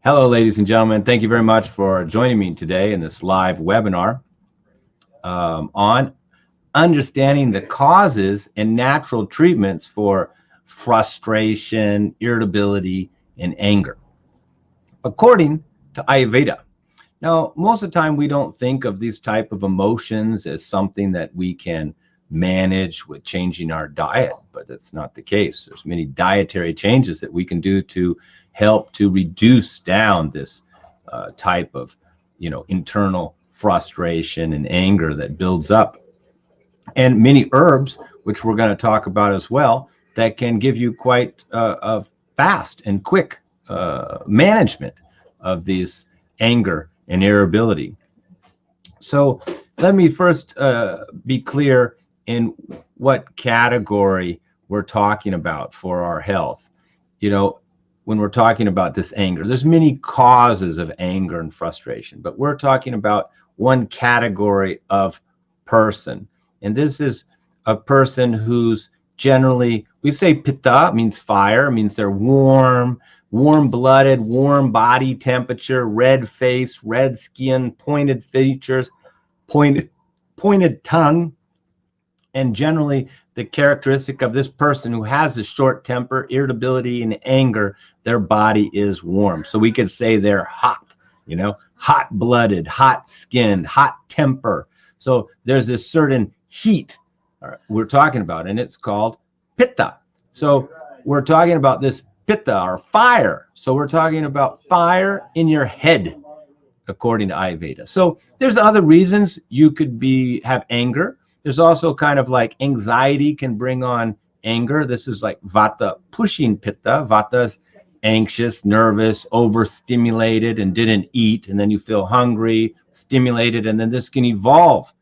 Hello, ladies and gentlemen. Thank you very much for joining me today in this live webinar on understanding the causes and natural treatments for frustration, irritability, and anger, according to Ayurveda. Now, most of the time, we don't think of these type of emotions as something that we can manage with changing our diet, but that's not the case. There's many dietary changes that we can do to help to reduce down this type of, internal frustration and anger that builds up. And many herbs, which we're going to talk about as well, that can give you quite a fast and quick management of these anger and irritability. So let me first be clear in what category we're talking about for our health. When we're talking about this anger, there's many causes of anger and frustration, but we're talking about one category of person. And this is a person who's generally, we say Pitta means fire, means they're warm-blooded, warm body temperature, red face, red skin, pointed features, pointed tongue. And generally, the characteristic of this person who has a short temper, irritability, and anger, their body is warm. So we could say they're hot, hot-blooded, hot-skinned, hot temper. So there's this certain heat we're talking about, and it's called Pitta. So we're talking about this Pitta, or fire. So we're talking about fire in your head, according to Ayurveda. So there's other reasons you could have anger. There's also kind of like anxiety can bring on anger. This is like Vata pushing Pitta. Vata's anxious, nervous, overstimulated, and didn't eat. And then you feel hungry, stimulated, and then this can evolve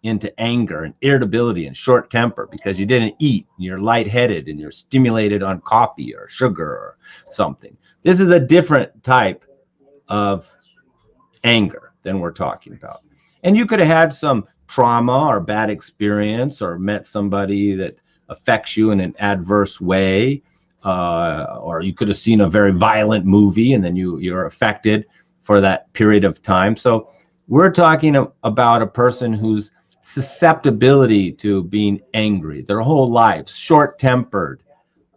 into anger and irritability and short temper because you didn't eat, and you're lightheaded, and you're stimulated on coffee or sugar or something. This is a different type of anger than we're talking about. And you could have had some trauma or bad experience, or met somebody that affects you in an adverse way, or you could have seen a very violent movie and then you're affected for that period of time. So we're talking about a person whose susceptibility to being angry their whole lives, short-tempered.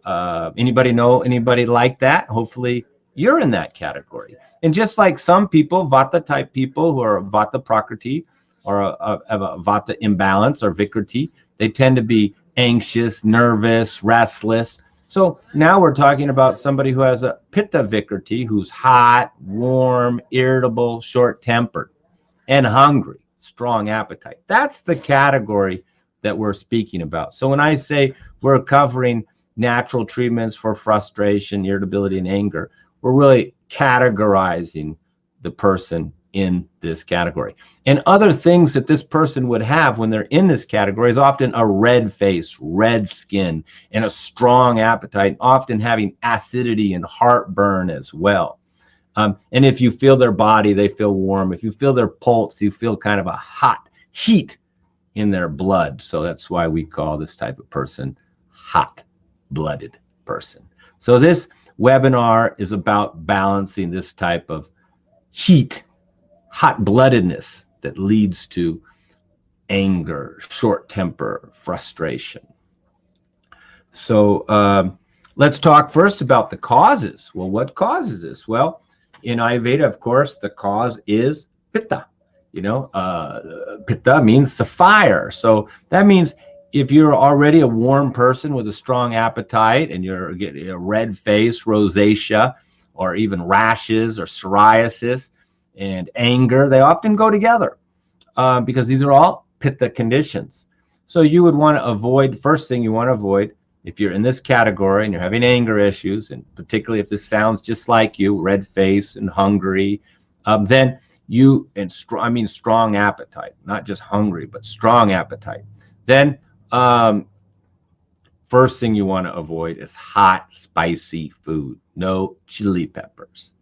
Anybody know anybody like that? Hopefully you're in that category. And just like some people, Vata type people who are Vata Prakriti, or have a Vata imbalance or Vikriti, they tend to be anxious, nervous, restless. So now we're talking about somebody who has a Pitta Vikriti, who's hot, warm, irritable, short-tempered, and hungry, strong appetite. That's the category that we're speaking about. So when I say we're covering natural treatments for frustration, irritability, and anger, we're really categorizing the person in this category. And other things that this person would have when they're in this category is often a red face, red skin, and a strong appetite, often having acidity and heartburn as well. And if you feel their body, they feel warm. If you feel their pulse, you feel kind of a hot heat in their blood. So that's why we call this type of person hot-blooded person. So this webinar is about balancing this type of heat, hot-bloodedness that leads to anger, short temper, frustration. So let's talk first about the causes. Well, what causes this? Well, in Ayurveda, of course, the cause is Pitta. Pitta means the fire. So that means if you're already a warm person with a strong appetite and you're getting a red face, rosacea, or even rashes or psoriasis, and anger, they often go together because these are all Pitta conditions. So you would want to avoid, first thing you want to avoid, if you're in this category and you're having anger issues, and particularly if this sounds just like you, red face and hungry, then strong appetite, not just hungry, but strong appetite. Then first thing you want to avoid is hot, spicy food. No chili peppers.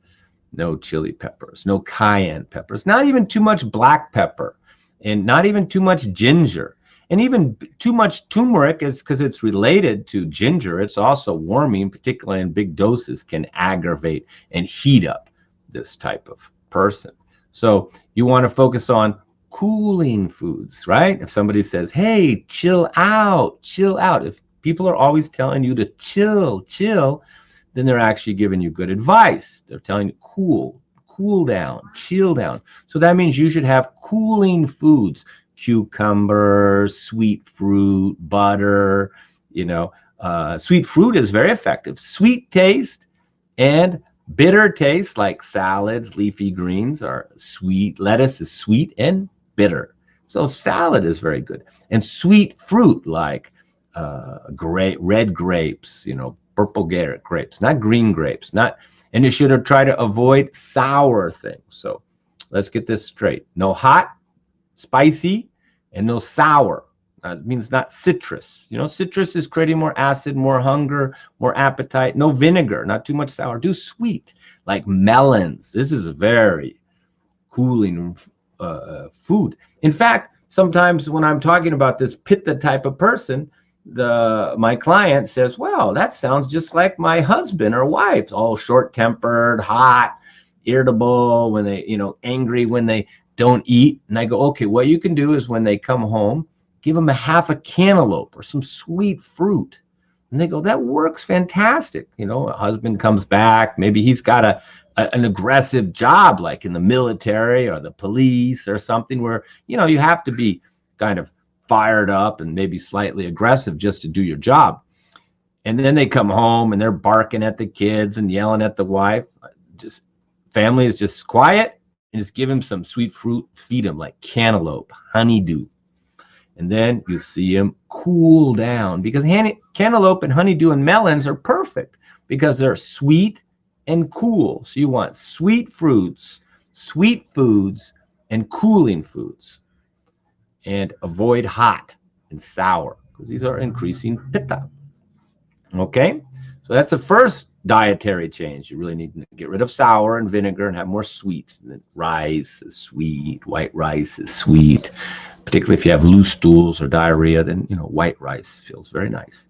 No chili peppers, no cayenne peppers, not even too much black pepper, and not even too much ginger. And even too much turmeric is because it's related to ginger. It's also warming, particularly in big doses, can aggravate and heat up this type of person. So you want to focus on cooling foods, right? If somebody says, hey, chill out, chill out. If people are always telling you to chill, then they're actually giving you good advice. They're telling you cool down, chill down. So that means you should have cooling foods, cucumbers, sweet fruit, butter, sweet fruit is very effective. Sweet taste and bitter taste, like salads, leafy greens are sweet. Lettuce is sweet and bitter. So salad is very good. And sweet fruit, like red grapes, purple grapes, not green grapes, and you should try to avoid sour things. So let's get this straight. No hot, spicy, and no sour. It means not citrus. Citrus is creating more acid, more hunger, more appetite. No vinegar, not too much sour. Do sweet, like melons. This is a very cooling food. In fact, sometimes when I'm talking about this Pitta type of person, my client says, well, that sounds just like my husband or wife, all short-tempered, hot, irritable, when they, angry when they don't eat. And I go, okay, what you can do is when they come home, give them a half a cantaloupe or some sweet fruit. And they go, that works fantastic. A husband comes back, maybe he's got an aggressive job, like in the military or the police or something where, you have to be kind of fired up and maybe slightly aggressive just to do your job. And then they come home and they're barking at the kids and yelling at the wife. Just family is just quiet, and just give him some sweet fruit, feed him like cantaloupe, honeydew. And then you see him cool down, because cantaloupe and honeydew and melons are perfect because they're sweet and cool. So you want sweet fruits, sweet foods, and cooling foods. And avoid hot and sour, because these are increasing pitta. Okay, so that's the first dietary change. You really need to get rid of sour and vinegar and have more sweets. And then rice is sweet, white rice is sweet. Particularly if you have loose stools or diarrhea, then white rice feels very nice.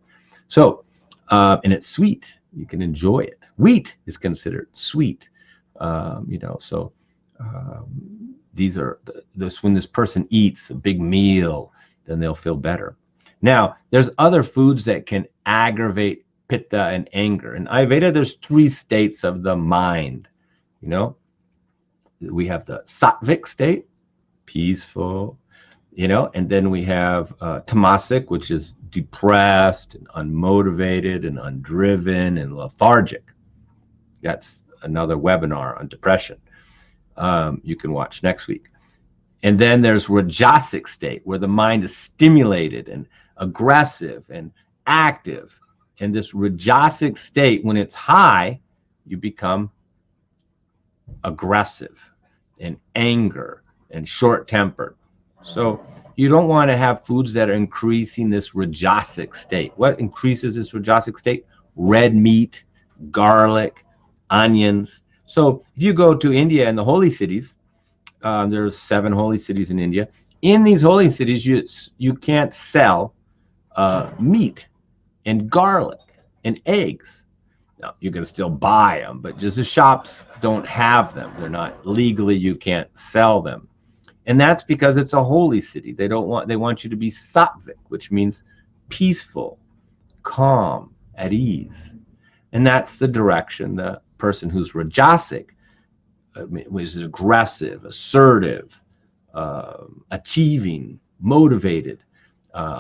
So, and it's sweet. You can enjoy it. Wheat is considered sweet. These are when this person eats a big meal, then they'll feel better. Now, there's other foods that can aggravate pitta and anger. In Ayurveda, there's 3 states of the mind. We have the Southwick state, peaceful, and then we have Tamasic, which is depressed and unmotivated and undriven and lethargic. That's another webinar on depression. You can watch next week. And then there's Rajasic state, where the mind is stimulated and aggressive and active. And this Rajasic state, when it's high, you become aggressive and anger and short-tempered. So you don't want to have foods that are increasing this Rajasic state. What increases this Rajasic state? Red meat, garlic, onions. So if you go to India and the holy cities, there's 7 holy cities in India. In these holy cities, you can't sell meat and garlic and eggs. Now, you can still buy them, but just the shops don't have them. They're not legally, you can't sell them. And that's because it's a holy city. They want you to be Southwick, which means peaceful, calm, at ease. And that's the direction the person who's Rajasic is aggressive, assertive, achieving, motivated,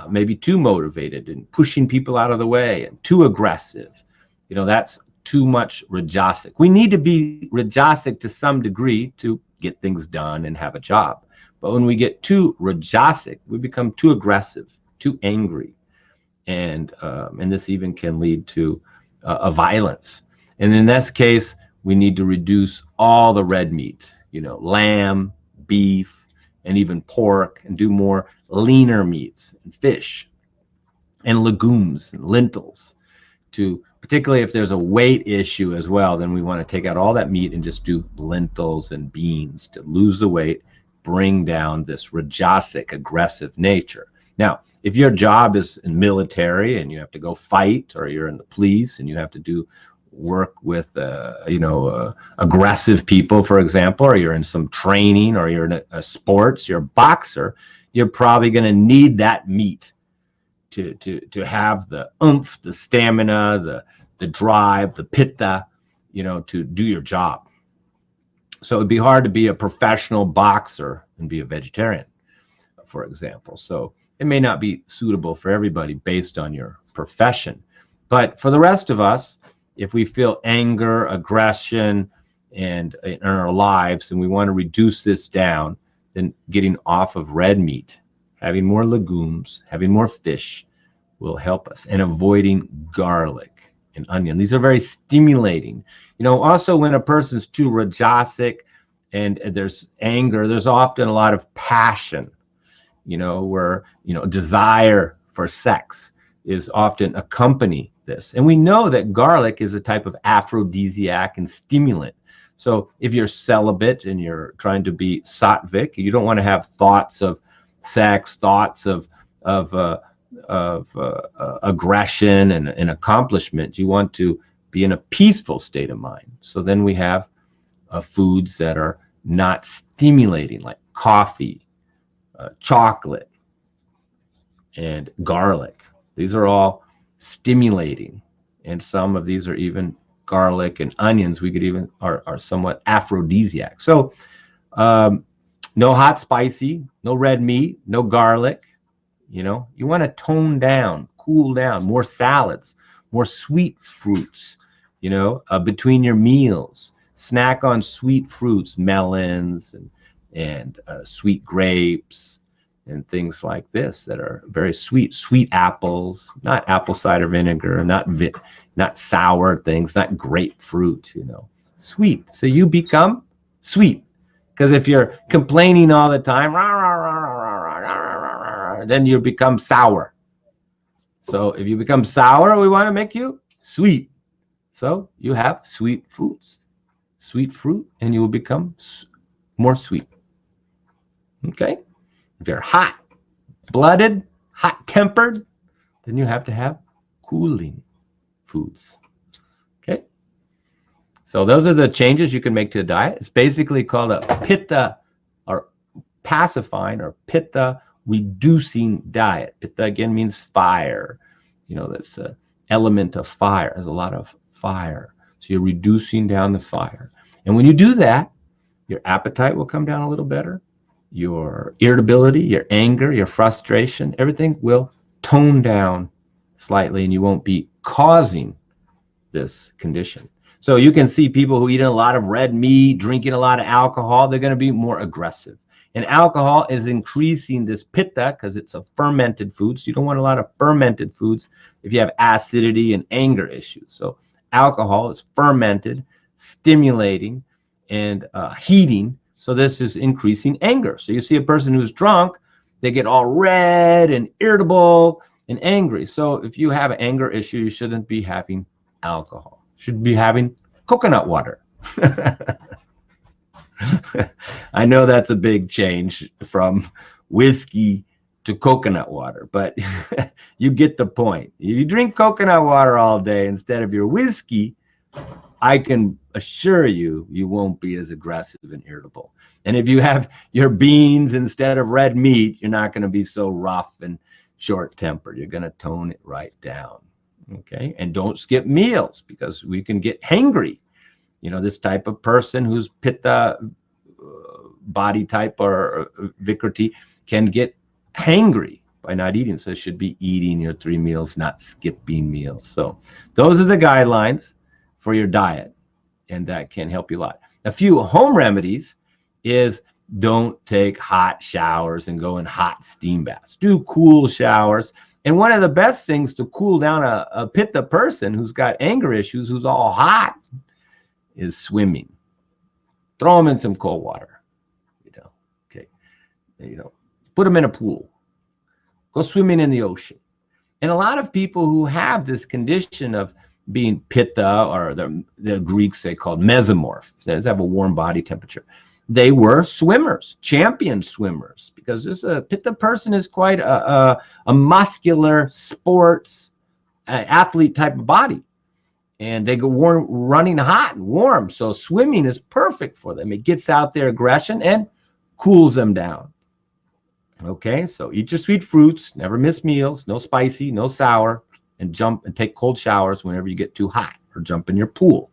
maybe too motivated and pushing people out of the way, and too aggressive. That's too much Rajasic. We need to be Rajasic to some degree to get things done and have a job. But when we get too Rajasic, we become too aggressive, too angry. And this even can lead to a violence. And in this case, we need to reduce all the red meat, lamb, beef, and even pork, and do more leaner meats and fish and legumes and lentils. Particularly if there's a weight issue as well, then we want to take out all that meat and just do lentils and beans to lose the weight, bring down this Rajasic aggressive nature. Now, if your job is in military and you have to go fight, or you're in the police and you have to do work with, aggressive people, for example, or you're in some training, or you're in a sports, you're a boxer, you're probably going to need that meat to have the oomph, the stamina, the drive, the pitta, to do your job. So it'd be hard to be a professional boxer and be a vegetarian, for example. So it may not be suitable for everybody based on your profession. But for the rest of us, if we feel anger, aggression, and in our lives, and we want to reduce this down, then getting off of red meat, having more legumes, having more fish will help us, and avoiding garlic and onion. These are very stimulating. Also when a person's too rajasic and there's anger, there's often a lot of passion, where, desire for sex is often accompany this. And we know that garlic is a type of aphrodisiac and stimulant. So if you're celibate and you're trying to be Southwick, you don't want to have thoughts of sex, thoughts of aggression and accomplishment. You want to be in a peaceful state of mind. So then we have foods that are not stimulating, like coffee, chocolate, and garlic. These are all stimulating, and some of these are even garlic and onions. We could even are somewhat aphrodisiac. So no hot spicy, no red meat, no garlic. You want to tone down, cool down, more salads, more sweet fruits, between your meals. Snack on sweet fruits, melons and sweet grapes and things like this that are very sweet. Sweet apples, not apple cider vinegar, not sour things, not grapefruit, sweet. So you become sweet. Because if you're complaining all the time, then you become sour. So if you become sour, we want to make you sweet. So you have sweet fruits, sweet fruit, and you will become more sweet. Okay? If you're hot-blooded, hot-tempered, then you have to have cooling foods. Okay? So those are the changes you can make to a diet. It's basically called a pitta or pacifying or pitta reducing diet. Pitta again means fire. That's an element of fire. There's a lot of fire. So you're reducing down the fire. And when you do that, your appetite will come down a little better. Your irritability, your anger, your frustration, everything will tone down slightly, and you won't be causing this condition. So you can see people who eat a lot of red meat, drinking a lot of alcohol, they're going to be more aggressive. And alcohol is increasing this pitta because it's a fermented food. So you don't want a lot of fermented foods if you have acidity and anger issues. So alcohol is fermented, stimulating, and heating. So this is increasing anger. So you see a person who's drunk, they get all red and irritable and angry. So if you have an anger issue, you shouldn't be having alcohol. You should be having coconut water. I know that's a big change from whiskey to coconut water, but you get the point. If you drink coconut water all day instead of your whiskey, I can assure you, you won't be as aggressive and irritable. And if you have your beans instead of red meat, you're not going to be so rough and short-tempered. You're going to tone it right down. Okay? And don't skip meals because we can get hangry. This type of person who's pitta body type or vikriti can get hangry by not eating. So you should be eating your 3 meals, not skipping meals. So those are the guidelines for your diet, and that can help you a lot. A few home remedies is don't take hot showers and go in hot steam baths. Do cool showers. And one of the best things to cool down a pitta person who's got anger issues, who's all hot, is swimming. Throw them in some cold water. Okay. Put them in a pool. Go swimming in the ocean. And a lot of people who have this condition of being pitta, or the Greeks, they called mesomorph, they have a warm body temperature. They were swimmers, champion swimmers, because this pitta person is quite a muscular sports athlete type of body. and they go running hot and warm. So swimming is perfect for them. It gets out their aggression and cools them down. Okay, so eat your sweet fruits, never miss meals, no spicy, no sour, and jump and take cold showers whenever you get too hot, or jump in your pool.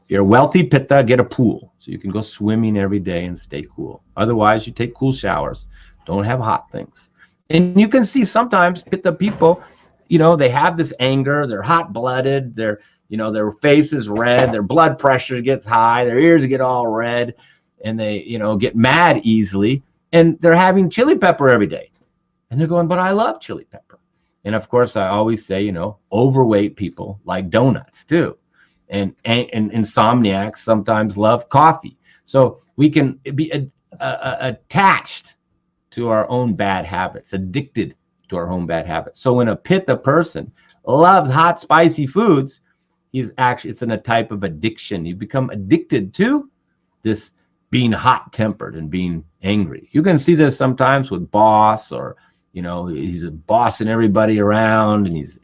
If you're a wealthy Pitta, get a pool so you can go swimming every day and stay cool. Otherwise, you take cool showers. Don't have hot things. And you can see sometimes Pitta people, you know, they have this anger, they're hot-blooded, their face is red, their blood pressure gets high, their ears get all red, and they, get mad easily. And they're having chili pepper every day. And they're going, but I love chili pepper. And of course, I always say, overweight people like donuts too. And insomniacs sometimes love coffee. So we can be attached to our own bad habits, addicted to our own bad habits. So when a Pitta person loves hot, spicy foods, it's in a type of addiction. You become addicted to this being hot-tempered and being angry. You can see this sometimes with boss, or he's bossing everybody around, and he's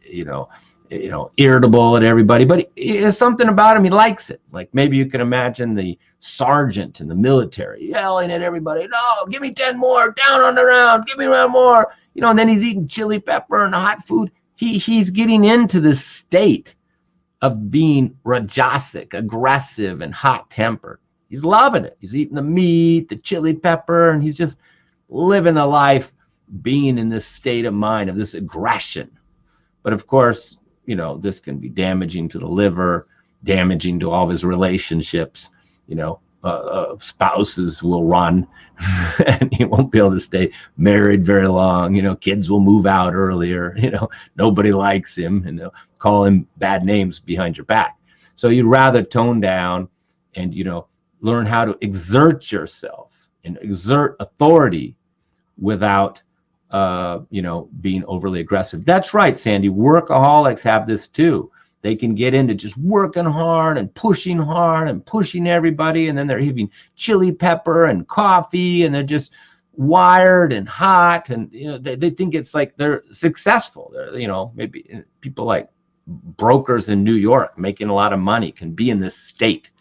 irritable at everybody, but there's something about him, he likes it. Like maybe you can imagine the sergeant in the military yelling at everybody, no, give me 10 more, down on the ground, give me 1 more, and then he's eating chili pepper and hot food. He's getting into this state of being rajasic, aggressive, and hot-tempered. He's loving it. He's eating the meat, the chili pepper, and he's just living a life being in this state of mind of this aggression. But of course, this can be damaging to the liver, damaging to all of his relationships. Spouses will run and he won't be able to stay married very long. Kids will move out earlier. Nobody likes him, and they'll call him bad names behind your back. So you'd rather tone down and, learn how to exert yourself and exert authority without, being overly aggressive. That's right, Sandy. Workaholics have this too. They can get into just working hard and pushing everybody, and then they're having chili pepper and coffee, and they're just wired and hot, and they think it's like they're successful. They're, maybe people like brokers in New York making a lot of money can be in this state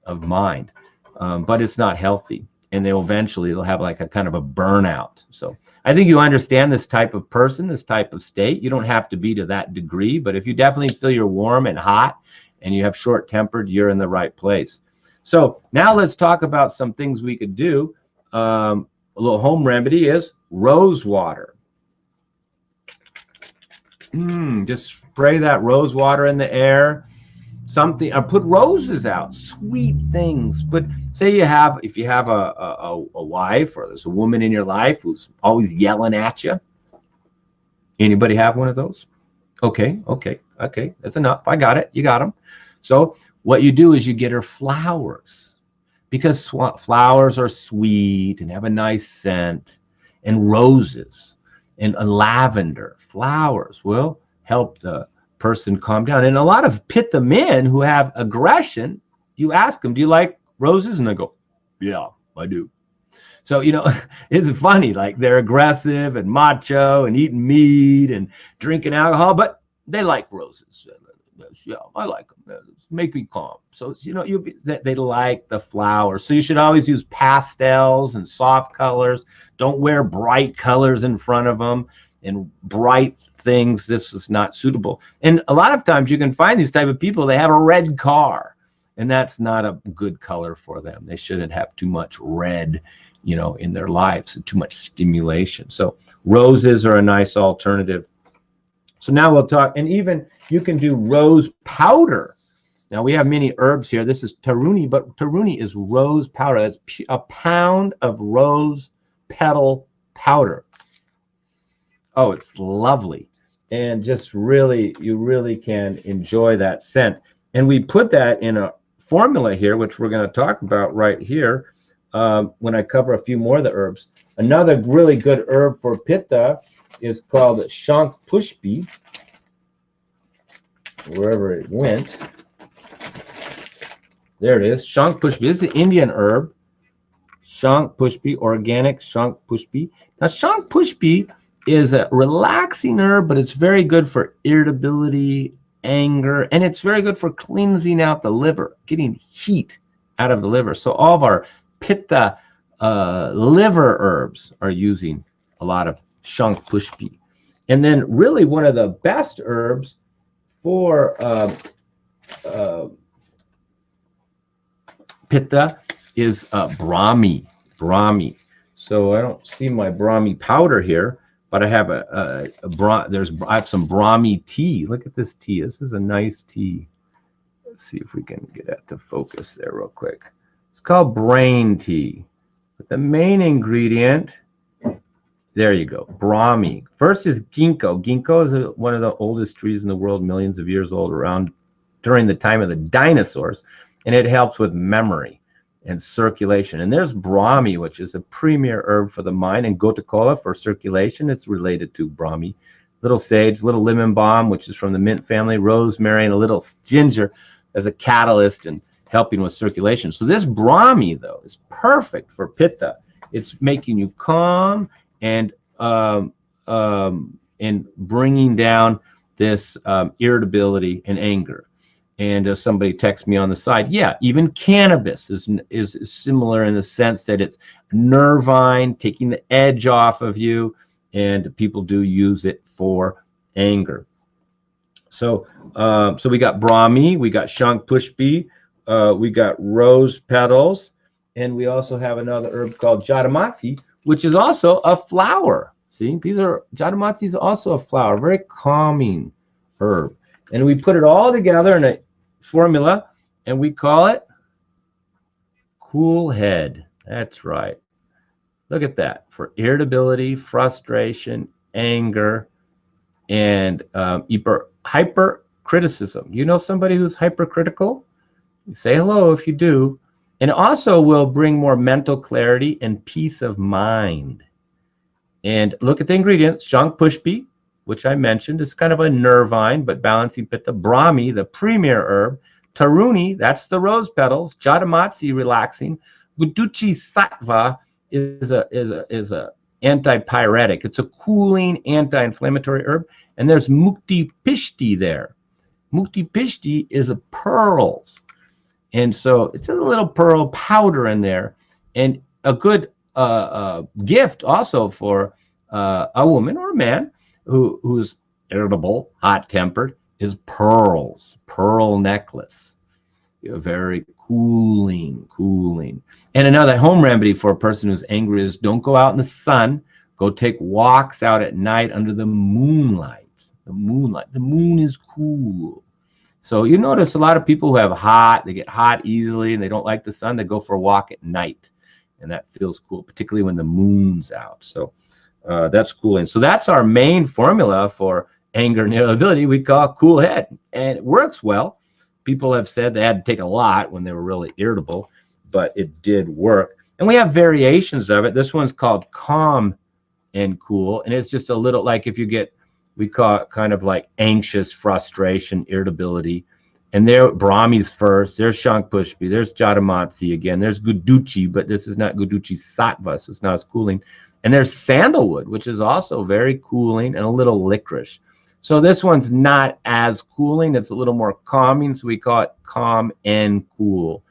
of mind, but it's not healthy, and they'll have like a kind of a burnout. So I think you understand this type of person, this type of state. You don't have to be to that degree, but if you definitely feel you're warm and hot and you have short-tempered, you're in the right place. So now let's talk about some things we could do. A little home remedy is rose water. Just spray that rose water in the air. Something, or put roses out, sweet things. But say if you have a wife, or there's a woman in your life who's always yelling at you. Anybody have one of those? Okay, that's enough. I got it. You got them. So what you do is you get her flowers, because flowers are sweet and have a nice scent, and roses and lavender flowers will help the person calm down. And a lot of Pitta men who have aggression, you ask them, do you like roses? And they go, yeah, I do. So, it's funny, like they're aggressive and macho and eating meat and drinking alcohol, but they like roses. Yeah, I like them. Make me calm. So, they like the flowers. So you should always use pastels and soft colors. Don't wear bright colors in front of them and bright things. This is not suitable. And a lot of times you can find these type of people, they have a red car, and that's not a good color for them. They shouldn't have too much red, in their lives, and too much stimulation. So roses are a nice alternative. So now we'll talk, and even you can do rose powder. Now we have many herbs here. This is Taruni, but Taruni is rose powder. That's a pound of rose petal powder. Oh, it's lovely. And just really, you really can enjoy that scent. And we put that in a formula here, which we're going to talk about right here when I cover a few more of the herbs. Another really good herb for Pitta is called Pushbe, wherever it went. There it is, Pushbe. This is an Indian herb. Pushbe, organic Pushbe. Now, Pushbe is a relaxing herb, but it's very good for irritability anger, and it's very good for cleansing out the liver, getting heat out of the liver. So all of our Pitta liver herbs are using a lot of Shank Pushbe. And then really one of the best herbs for Pitta is Brahmi. So I don't see my Brahmi powder here, but I have I have some Brahmi tea. Look at this tea. This is a nice tea. Let's see if we can get that to focus there real quick. It's called brain tea. But the main ingredient, there you go, Brahmi. First is ginkgo. Ginkgo is one of the oldest trees in the world, millions of years old, around during the time of the dinosaurs, and it helps with memory and circulation. And there's Brahmi, which is a premier herb for the mind, and Gotakola for circulation. It's related to Brahmi. Little sage, little lemon balm, which is from the mint family, rosemary, and a little ginger as a catalyst and helping with circulation. So this Brahmi, though, is perfect for Pitta. It's making you calm and bringing down this irritability and anger. And somebody texted me on the side, yeah, even cannabis is similar in the sense that it's nervine, taking the edge off of you, and people do use it for anger. So so we got Brahmi, we got Shank Pushbe, we got rose petals, and we also have another herb called Jatamatsi, which is also a flower. See, Jatamatsi is also a flower, very calming herb. And we put it all together in a formula, and we call it Cool Head. That's right. Look at that. For irritability, frustration, anger, and hypercriticism. You know somebody who's hypercritical? Say hello if you do. And also will bring more mental clarity and peace of mind. And look at the ingredients. Shank Pushbe, which I mentioned, is kind of a nervine, but balancing Pitta. Brahmi, the premier herb. Taruni, that's the rose petals. Jatamatsi, relaxing. Guduchi Sattva is a antipyretic. It's a cooling, anti-inflammatory herb. And there's Mukti Pishti there. Mukti Pishti is a pearls. And so it's a little pearl powder in there. And a good gift also for a woman or a man who's irritable, hot-tempered, is pearls, pearl necklace. Very cooling. And another home remedy for a person who's angry is don't go out in the sun. Go take walks out at night under the moonlight. The moon is cool. So you notice a lot of people who have they get hot easily and they don't like the sun, they go for a walk at night. And that feels cool, particularly when the moon's out. So that's cooling. So that's our main formula for anger and irritability. We call Cool Head, and it works well. People have said they had to take a lot when they were really irritable, but it did work. And we have variations of it. This one's called Calm and Cool, and it's just a little like if you get, we call it kind of like anxious, frustration, irritability. And there, Brahmi's first. There's Shank Pushbe. There's Jatamatsi again. There's Guduchi, but this is not Guduchi Sattva, so it's not as cooling. And there's sandalwood, which is also very cooling, and a little licorice. So this one's not as cooling. It's a little more calming, so we call it Calm and Cool.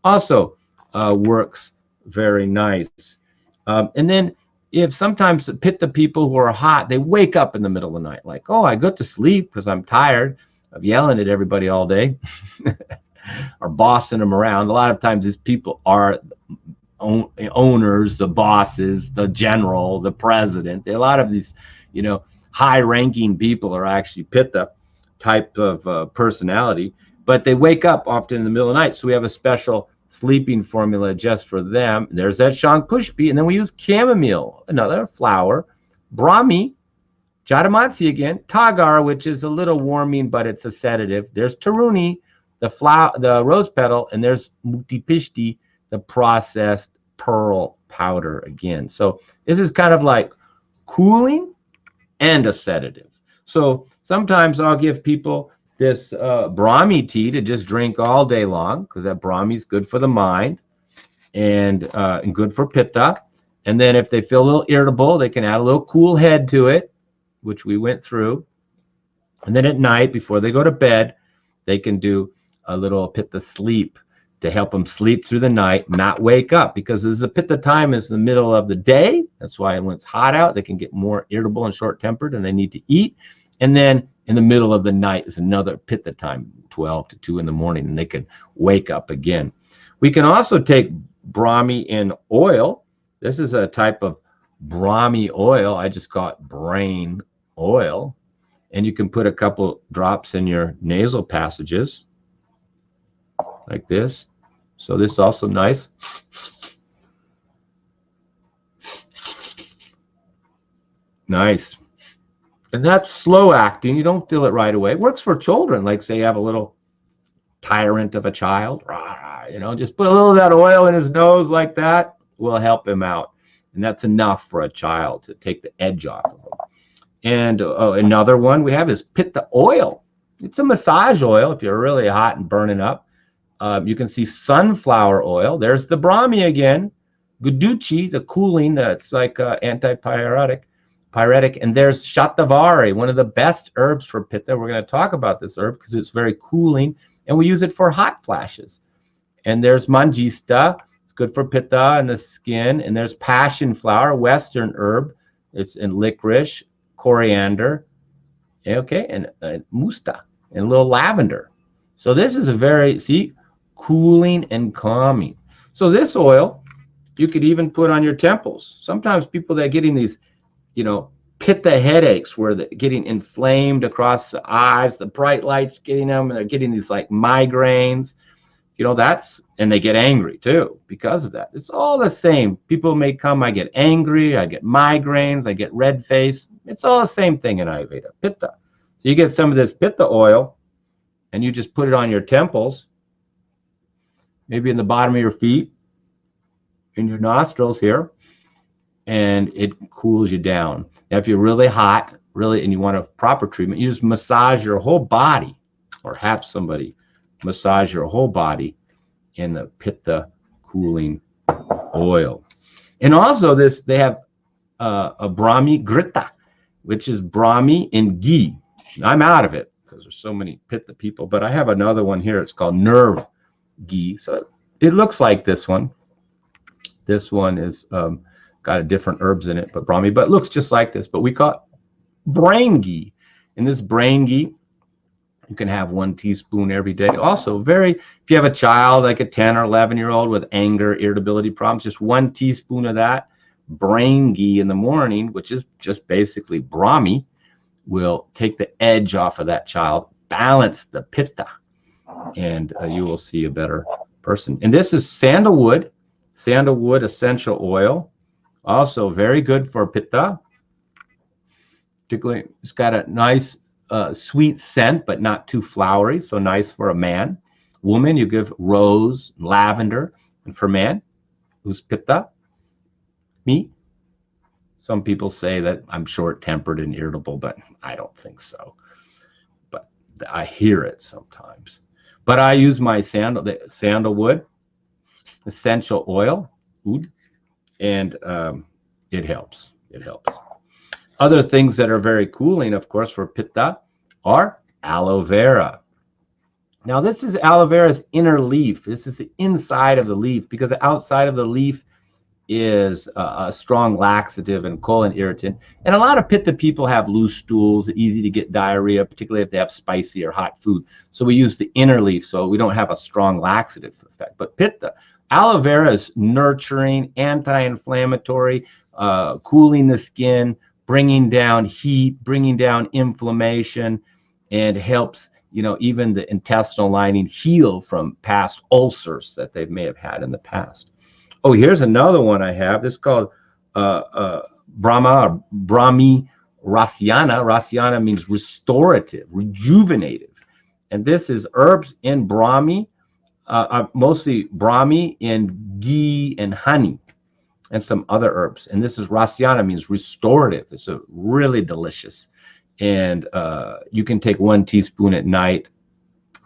Also works very nice. And then if sometimes Pitta people who are hot, they wake up in the middle of the night like, oh, I go to sleep because I'm tired of yelling at everybody all day or bossing them around. A lot of times these people are owners, the bosses, the general, the president. A lot of these, high-ranking people are actually Pitta type of personality, but they wake up often in the middle of the night. So we have a special sleeping formula just for them. There's that Shank Pushbe, and then we use chamomile, another flower, Brahmi, Jatamatsi again, Tagar, which is a little warming, but it's a sedative. There's Taruni, the rose petal, and there's Mukti Pishti, the processed pearl powder again. So this is kind of like cooling and a sedative. So sometimes I'll give people this Brahmi tea to just drink all day long, because that Brahmi is good for the mind and good for Pitta. And then if they feel a little irritable, they can add a little Cool Head to it, which we went through. And then at night, before they go to bed, they can do a little pitta sleep to help them sleep through the night, not wake up, because as the pitta time is the middle of the day. That's why when it's hot out, they can get more irritable and short-tempered and they need to eat. And then in the middle of the night is another pitta time, 12 to 2 in the morning, and they can wake up again. We can also take Brahmi in oil. This is a type of Brahmi oil. I just call it brain oil. And you can put a couple drops in your nasal passages like this. So this is also nice. Nice. And that's slow acting. You don't feel it right away. It works for children. Like say you have a little tyrant of a child, you know, just put a little of that oil in his nose like that will help him out. And that's enough for a child to take the edge off of him. And another one we have is Pitta Oil. It's a massage oil if you're really hot and burning up. You can see sunflower oil. There's the Brahmi again. Guduchi, the cooling, that's like antipyretic. And there's Shatavari, one of the best herbs for Pitta. We're going to talk about this herb because it's very cooling, and we use it for hot flashes. And there's Manjista. It's good for Pitta and the skin. And there's passion flower, Western herb. It's in licorice, coriander, okay, and musta, and a little lavender. So this is a very, see, cooling and calming. So this oil, you could even put on your temples. Sometimes people that are getting these, you know, pitta headaches where they're getting inflamed across the eyes, the bright lights getting them, and they're getting these like migraines, you know, that's, and they get angry too because of that. It's all the same. People may come, I get angry, I get migraines, I get red face. It's all the same thing in Ayurveda, pitta. So you get some of this pitta oil and you just put it on your temples, maybe in the bottom of your feet, in your nostrils here, and it cools you down. Now, if you're really hot, really, and you want a proper treatment, you just massage your whole body, or have somebody massage your whole body in the pitta cooling oil. And also this, they have a Brahmi Grita, which is Brahmi in ghee. I'm out of it because there's so many pitta people, but I have another one here. It's called Nerve Ghee. So it looks like this one. This one is got a different herbs in it, but Brahmi, but it looks just like this. But we call it brain ghee. And this brain ghee, you can have 1 teaspoon every day. Also, if you have a child like a 10 or 11-year-old with anger, irritability problems, just 1 teaspoon of that brain ghee in the morning, which is just basically Brahmi, will take the edge off of that child, balance the pitta, and you will see a better person. And this is sandalwood essential oil, also very good for pitta. Particularly, it's got a nice sweet scent, but not too flowery, so nice for a man. Woman, you give rose, lavender, and for man, who's pitta, me. Some people say that I'm short-tempered and irritable, but I don't think so. But I hear it sometimes. But I use my sandalwood essential oil, and it helps. It helps. Other things that are very cooling, of course, for pitta are aloe vera. Now, this is aloe vera's inner leaf. This is the inside of the leaf, because the outside of the leaf is a strong laxative and colon irritant. And a lot of pitta people have loose stools, easy to get diarrhea, particularly if they have spicy or hot food. So we use the inner leaf so we don't have a strong laxative effect. But pitta, aloe vera is nurturing, anti-inflammatory, cooling the skin, bringing down heat, bringing down inflammation, and helps, you know, even the intestinal lining heal from past ulcers that they may have had in the past. Oh, here's another one I have. This is called Brahmi Rasyana. Rasyana means restorative, rejuvenative. And this is herbs in Brahmi, mostly Brahmi in ghee and honey, and some other herbs. And this is Rasyana, means restorative. It's a really delicious. And you can take 1 teaspoon at night,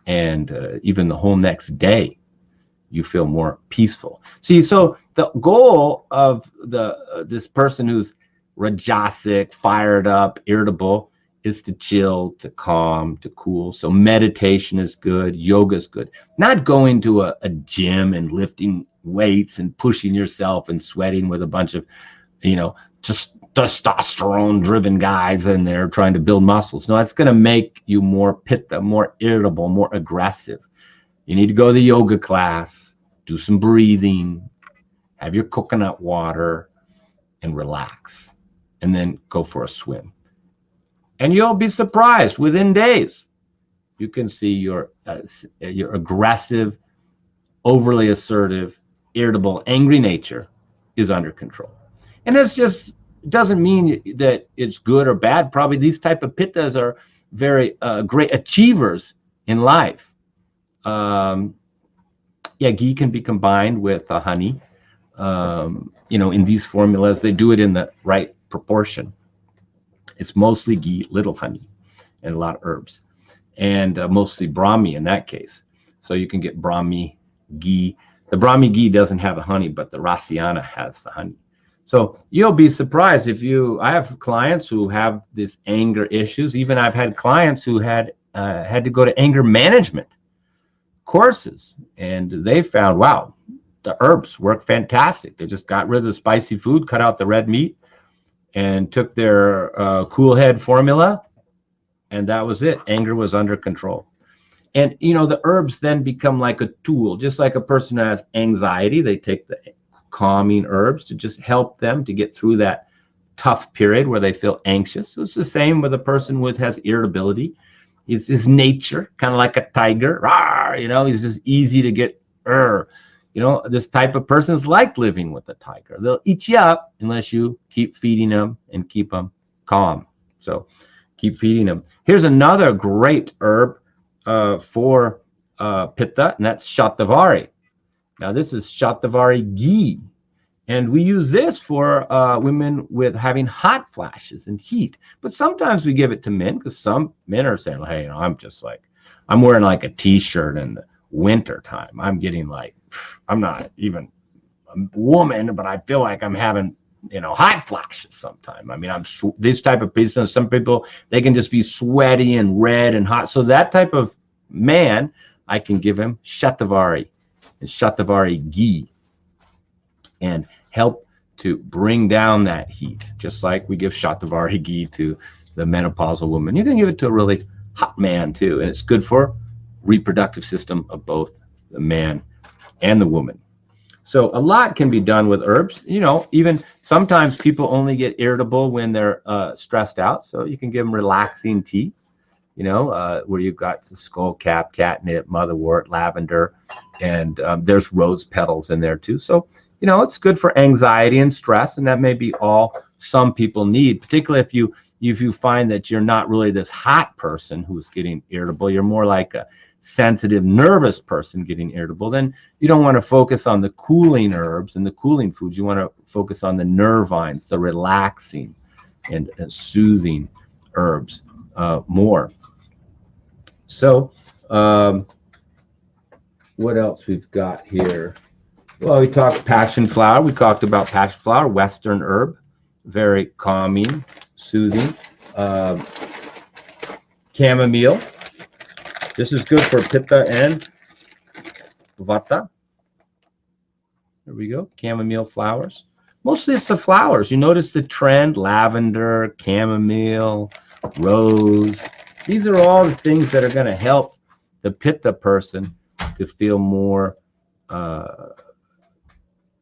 and even the whole next day, you feel more peaceful. See, so the goal of this person who's rajasic, fired up, irritable, is to chill, to calm, to cool. So meditation is good, yoga is good. Not going to a gym and lifting weights and pushing yourself and sweating with a bunch of, just testosterone-driven guys in there trying to build muscles. No, that's going to make you more pitta, more irritable, more aggressive. You need to go to the yoga class, do some breathing, have your coconut water, and relax, and then go for a swim. And you'll be surprised, within days, you can see your aggressive, overly assertive, irritable, angry nature is under control. And it's just doesn't mean that it's good or bad. Probably these type of pittas are very great achievers in life. Ghee can be combined with honey. In these formulas, they do it in the right proportion. It's mostly ghee, little honey, and a lot of herbs, and mostly Brahmi in that case. So you can get Brahmi Ghee. The Brahmi Ghee doesn't have the honey, but the Rasiana has the honey. So you'll be surprised I have clients who have this anger issues. Even I've had clients who had to go to anger management courses, and they found, wow, the herbs work fantastic. They just got rid of the spicy food, cut out the red meat, and took their cool head formula, and that was it. Anger was under control. And the herbs then become like a tool. Just like a person who has anxiety, they take the calming herbs to just help them to get through that tough period where they feel anxious. So it's the same with a person who has irritability. It's his nature, kind of like a tiger. Rawr, he's just easy to get. This type of person's like living with a tiger. They'll eat you up unless you keep feeding them and keep them calm. So keep feeding them. Here's another great herb for pitta, and that's Shatavari. Now this is Shatavari Ghee, and we use this for women with having hot flashes and heat. But sometimes we give it to men because some men are saying, hey, I'm wearing like a t-shirt in the winter time. I'm getting I'm not even a woman, but I feel like I'm having, hot flashes sometime. I mean, this type of business, some people, they can just be sweaty and red and hot. So that type of man, I can give him Shatavari and Shatavari Ghee and help to bring down that heat, just like we give Shatavari Ghee to the menopausal woman. You can give it to a really hot man too, and it's good for reproductive system of both the man and the woman. So a lot can be done with herbs. Even sometimes people only get irritable when they're stressed out. So you can give them relaxing tea, where you've got skullcap, catnip, motherwort, lavender, and there's rose petals in there too. So, it's good for anxiety and stress, and that may be all some people need, particularly if you find that you're not really this hot person who's getting irritable. You're more like a sensitive, nervous person getting irritable. Then you don't want to focus on the cooling herbs and the cooling foods. You want to focus on the nervines, the relaxing and soothing herbs more. So what else we've got here? Well, we talked passion flower. We talked about passion flower, Western herb, very calming, soothing. Chamomile. This is good for pitta and vata. There we go. Chamomile flowers. Mostly it's the flowers. You notice the trend: lavender, chamomile, rose. These are all the things that are going to help the pitta person to feel more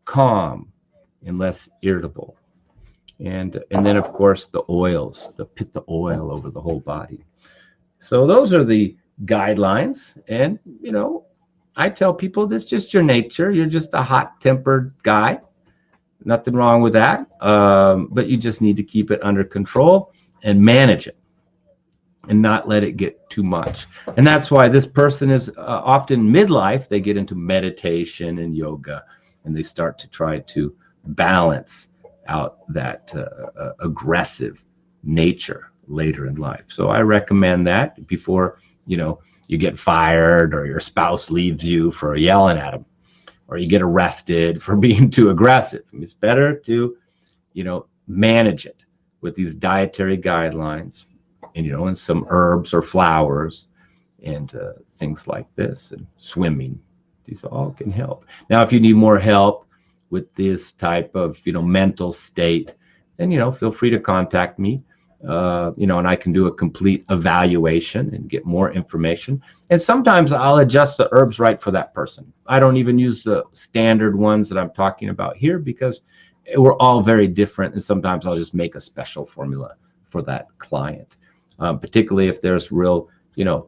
calm and less irritable. And then, of course, the oils, the pitta oil over the whole body. So those are the guidelines. And, I tell people that's just your nature. You're just a hot-tempered guy. Nothing wrong with that. But you just need to keep it under control and manage it and not let it get too much. And that's why this person is often midlife. They get into meditation and yoga, and they start to try to balance out that aggressive nature later in life. So I recommend that before, you get fired or your spouse leaves you for yelling at them, or you get arrested for being too aggressive. It's better to, manage it with these dietary guidelines and and some herbs or flowers and things like this, and swimming. These all can help. Now, if you need more help with this type of mental state, then feel free to contact me. And I can do a complete evaluation and get more information. And sometimes I'll adjust the herbs right for that person. I don't even use the standard ones that I'm talking about here because we're all very different. And sometimes I'll just make a special formula for that client, particularly if there's real,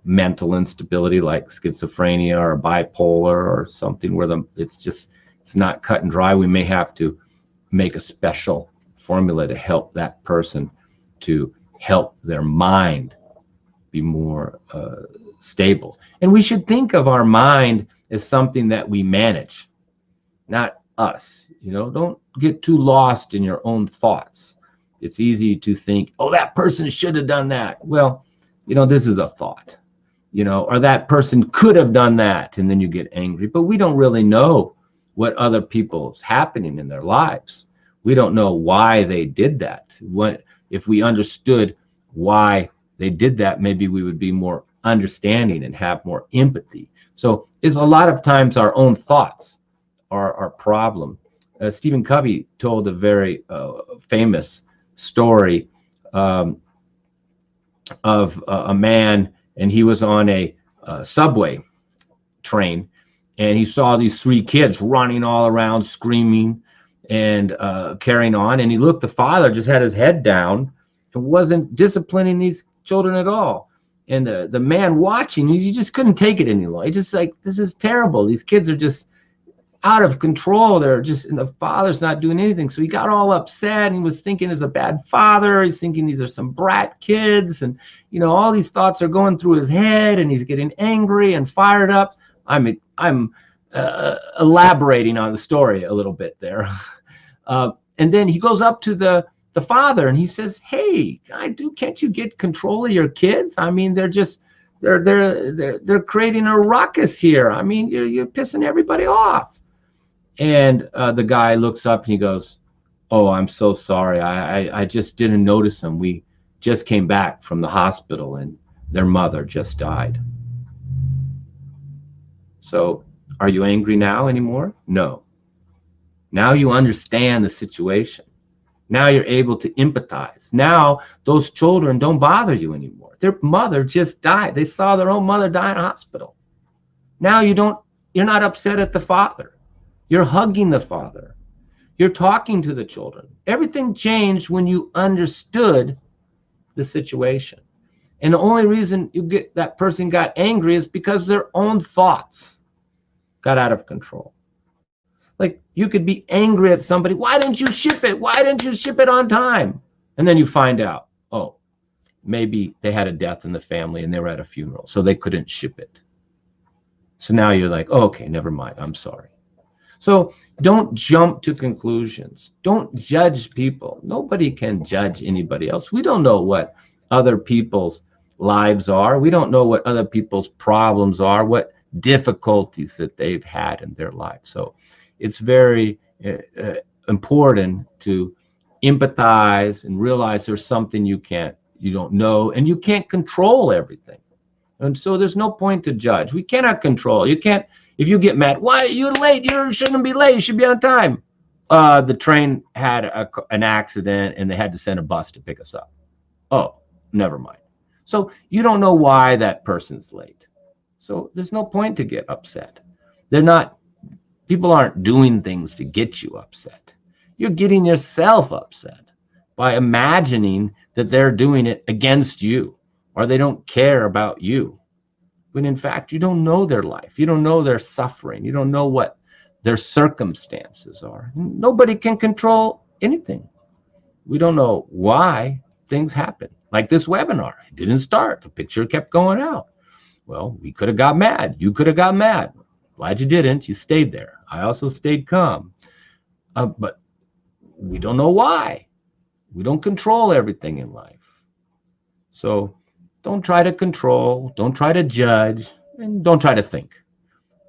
mental instability like schizophrenia or bipolar or something where it's not cut and dry. We may have to make a special formula to help that person, to help their mind be more stable. And we should think of our mind as something that we manage, not us. Don't get too lost in your own thoughts. It's easy to think, oh, that person should have done that. Well, this is a thought, or that person could have done that. And then you get angry. But we don't really know what other people's happening in their lives. We don't know why they did that. If we understood why they did that, maybe we would be more understanding and have more empathy. So it's a lot of times our own thoughts are our problem. Stephen Covey told a very famous story of a man, and he was on a subway train, and he saw these 3 kids running all around, screaming and carrying on. And he looked, the father just had his head down and wasn't disciplining these children at all. And the man watching, he just couldn't take it any longer. He just like, this is terrible. These kids are just out of control. And the father's not doing anything. So he got all upset, and he was thinking as a bad father. He's thinking these are some brat kids, and all these thoughts are going through his head, and he's getting angry and fired up. I'm elaborating on the story a little bit there. And then he goes up to the father, and he says, hey, can't you get control of your kids? I mean, they're creating a ruckus here. I mean, you're pissing everybody off. And the guy looks up and he goes, oh, I'm so sorry. I just didn't notice them. We just came back from the hospital and their mother just died. So are you angry now anymore? No. Now you understand the situation. Now you're able to empathize. Now those children don't bother you anymore. Their mother just died. They saw their own mother die in a hospital. Now you're not upset at the father. You're hugging the father. You're talking to the children. Everything changed when you understood the situation. And the only reason that person got angry is because their own thoughts got out of control. Like, you could be angry at somebody. Why didn't you ship it? Why didn't you ship it on time? And then you find out, oh, maybe they had a death in the family and they were at a funeral, so they couldn't ship it. So now you're like, oh, okay, never mind. I'm sorry. So don't jump to conclusions. Don't judge people. Nobody can judge anybody else. We don't know what other people's lives are. We don't know what other people's problems are, what difficulties that they've had in their life. So it's very important to empathize and realize there's something you don't know, and you can't control everything. And so there's no point to judge. We cannot control. You can't, if you get mad, why you're late? You shouldn't be late. You should be on time. The train had an accident and they had to send a bus to pick us up. Oh, never mind. So you don't know why that person's late. So there's no point to get upset. People aren't doing things to get you upset. You're getting yourself upset by imagining that they're doing it against you, or they don't care about you. When in fact, you don't know their life. You don't know their suffering. You don't know what their circumstances are. Nobody can control anything. We don't know why things happen. Like this webinar, it didn't start. The picture kept going out. Well, we could have got mad. You could have got mad. Glad you didn't. You stayed there. I also stayed calm. But we don't know why. We don't control everything in life. So don't try to control. Don't try to judge. And don't try to think.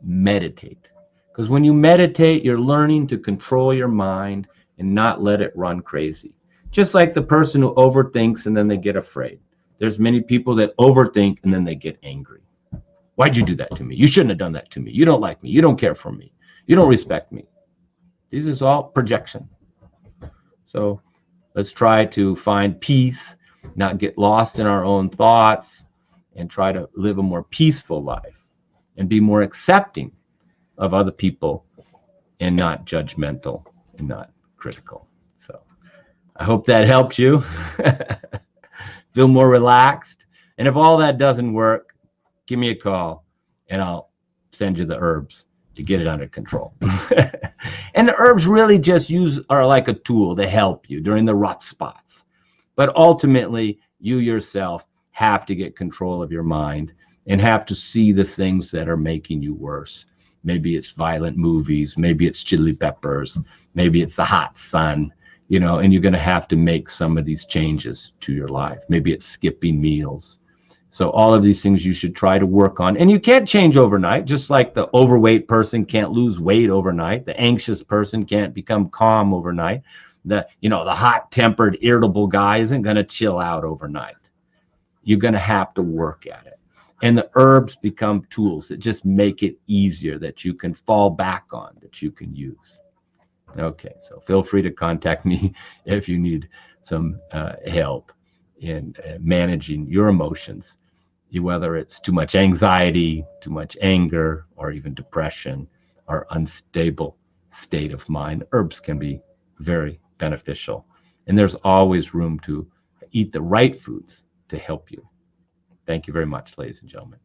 Meditate. Because when you meditate, you're learning to control your mind and not let it run crazy. Just like the person who overthinks and then they get afraid. There's many people that overthink and then they get angry. Why'd you do that to me? You shouldn't have done that to me. You don't like me. You don't care for me. You don't respect me. These is all projection. So let's try to find peace, not get lost in our own thoughts, and try to live a more peaceful life and be more accepting of other people and not judgmental and not critical. So I hope that helped you feel more relaxed. And if all that doesn't work, give me a call and I'll send you the herbs to get it under control. And the herbs really just are like a tool to help you during the rough spots. But ultimately, you yourself have to get control of your mind and have to see the things that are making you worse. Maybe it's violent movies, maybe it's chili peppers, maybe it's the hot sun, you know, and you're going to have to make some of these changes to your life. Maybe it's skipping meals. So all of these things you should try to work on. And you can't change overnight, just like the overweight person can't lose weight overnight. The anxious person can't become calm overnight. The hot-tempered, irritable guy isn't going to chill out overnight. You're going to have to work at it. And the herbs become tools that just make it easier, that you can fall back on, that you can use. Okay, so feel free to contact me if you need some help in managing your emotions, whether it's too much anxiety, too much anger, or even depression, or unstable state of mind. Herbs can be very beneficial. And there's always room to eat the right foods to help you. Thank you very much, ladies and gentlemen.